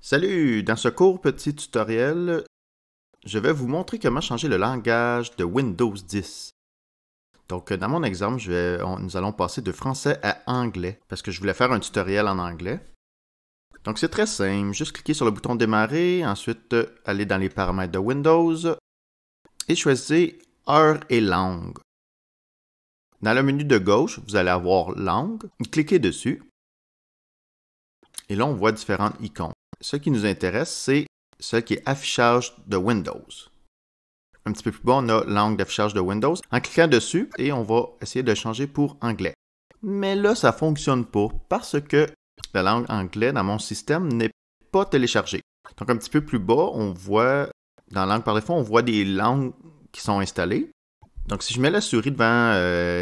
Salut! Dans ce court petit tutoriel, je vais vous montrer comment changer le langage de Windows 10. Donc, dans mon exemple, nous allons passer de français à anglais, parce que je voulais faire un tutoriel en anglais. Donc, c'est très simple. Juste cliquer sur le bouton Démarrer, ensuite aller dans les paramètres de Windows et choisir Heure et langue. Dans le menu de gauche, vous allez avoir Langue. Cliquez dessus. Et là, on voit différentes icônes. Ce qui nous intéresse, c'est celle qui est Affichage de Windows. Un petit peu plus bas, on a Langue d'affichage de Windows. En cliquant dessus, et on va essayer de changer pour anglais. Mais là, ça ne fonctionne pas parce que la langue anglais dans mon système n'est pas téléchargée. Donc, un petit peu plus bas, on voit, dans Langue par défaut, on voit des langues qui sont installées. Donc, si je mets la souris devant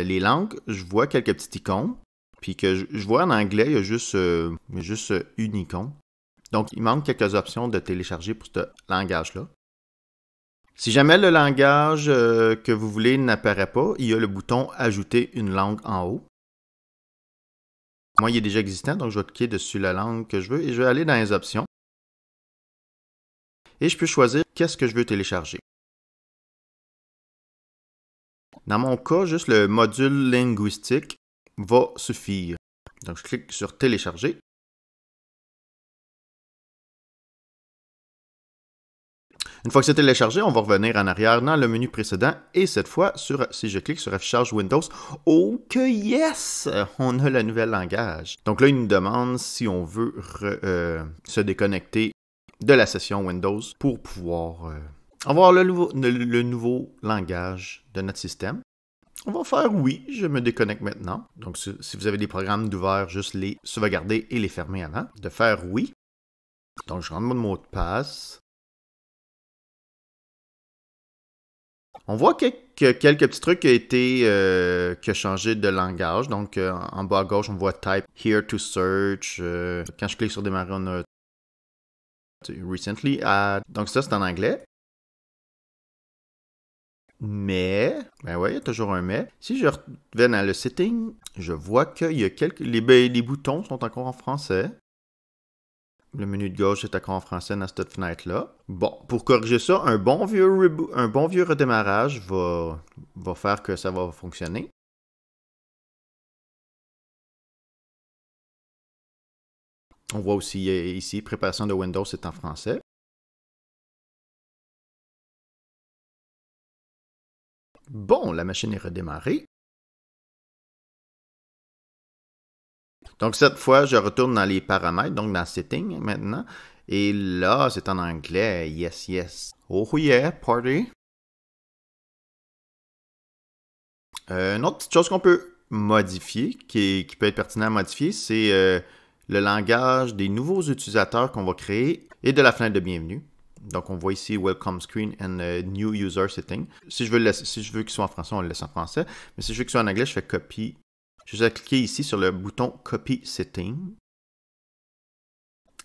les langues, je vois quelques petits icônes. Puis que je vois en anglais, il y a juste une icône. Donc, il manque quelques options de télécharger pour ce langage-là. Si jamais le langage que vous voulez n'apparaît pas, il y a le bouton « Ajouter une langue » en haut. Moi, il est déjà existant, donc je vais cliquer dessus la langue que je veux et je vais aller dans les options. Et je peux choisir qu'est-ce que je veux télécharger. Dans mon cas, juste le module linguistique va suffire. Donc, je clique sur « Télécharger ». Une fois que c'est téléchargé, on va revenir en arrière dans le menu précédent et cette fois, si je clique sur Affichage Windows, oh que yes! On a le nouvel langage. Donc là, il nous demande si on veut se déconnecter de la session Windows pour pouvoir avoir le nouveau langage de notre système. On va faire oui, je me déconnecte maintenant. Donc si vous avez des programmes d'ouvert, juste les sauvegarder et les fermer avant. De faire oui. Donc je rentre mon mot de passe. On voit quelques petits trucs qui ont changé de langage. Donc, en bas à gauche, on voit Type Here to Search. Quand je clique sur Démarrer, on a Recently Add. Donc, ça, c'est en anglais. Mais, ben ouais, il y a toujours un mais. Si je vais dans le setting, je vois que les boutons sont encore en français. Le menu de gauche est encore en français dans cette fenêtre-là. Bon, pour corriger ça, un bon vieux redémarrage va faire que ça va fonctionner. On voit aussi ici, préparation de Windows, c'est en français. Bon, la machine est redémarrée. Donc cette fois, je retourne dans les paramètres, donc dans Settings maintenant. Et là, c'est en anglais. Yes, yes. Oh yeah, party. Une autre petite chose qu'on peut modifier, qui peut être pertinent à modifier, c'est le langage des nouveaux utilisateurs qu'on va créer et de la fenêtre de bienvenue. Donc, on voit ici Welcome Screen and New User Setting. Si je veux qu'il soit en français, on le laisse en français. Mais si je veux qu'il soit en anglais, je fais Copy. Je vais cliquer ici sur le bouton Copy Setting.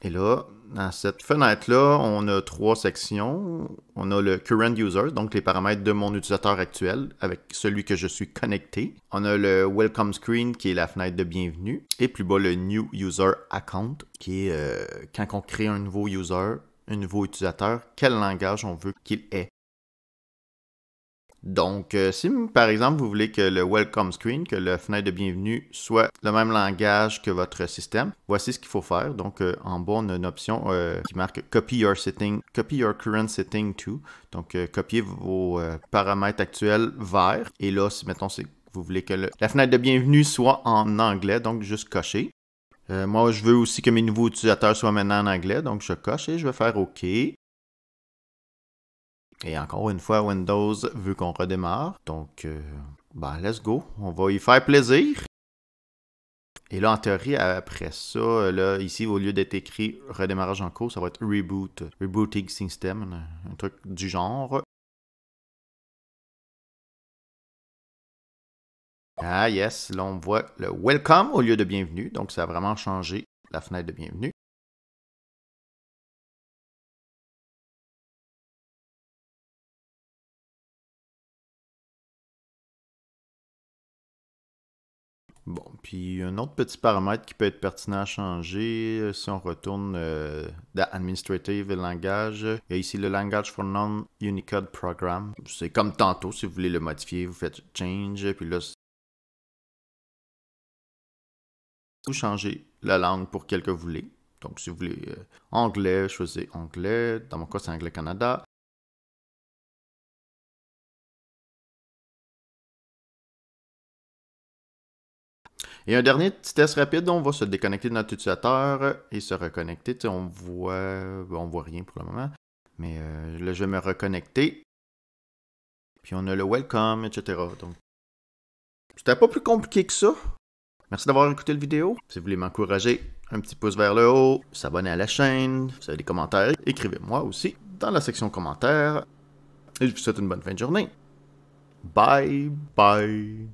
Et là, dans cette fenêtre-là, on a trois sections. On a le Current User, donc les paramètres de mon utilisateur actuel avec celui que je suis connecté. On a le Welcome Screen, qui est la fenêtre de bienvenue. Et plus bas, le New User Account, qui est quand on crée un nouveau user, un nouveau utilisateur, quel langage on veut qu'il ait. Donc, si par exemple vous voulez que le Welcome Screen, que la fenêtre de bienvenue soit le même langage que votre système, voici ce qu'il faut faire. Donc, en bas, on a une option qui marque Copy your current setting to. Donc, copier vos paramètres actuels vers. Et là, si mettons, vous voulez que la fenêtre de bienvenue soit en anglais, donc juste cocher. Moi, je veux aussi que mes nouveaux utilisateurs soient maintenant en anglais, donc je coche et je vais faire OK. Et encore une fois, Windows veut qu'on redémarre. Donc, ben, let's go. On va y faire plaisir. Et là, en théorie, après ça, là, ici, au lieu d'être écrit redémarrage en cours, ça va être reboot, rebooting system, un truc du genre. Ah yes, là, on voit le welcome au lieu de bienvenue. Donc, ça a vraiment changé la fenêtre de bienvenue. Bon, puis un autre petit paramètre qui peut être pertinent à changer, si on retourne dans Administrative et langage, il y a ici le Language for Non-Unicode Program. C'est comme tantôt, si vous voulez le modifier, vous faites Change, puis là, vous changez la langue pour quelle que vous voulez. Donc, si vous voulez anglais, choisissez anglais. Dans mon cas, c'est Anglais Canada. Et un dernier petit test rapide, on va se déconnecter de notre utilisateur et se reconnecter. On voit rien pour le moment. Mais là, je vais me reconnecter. Puis on a le welcome, etc. Donc, c'était pas plus compliqué que ça. Merci d'avoir écouté la vidéo. Si vous voulez m'encourager, un petit pouce vers le haut, s'abonner à la chaîne, si vous avez des commentaires, écrivez-moi aussi dans la section commentaires. Et je vous souhaite une bonne fin de journée. Bye bye.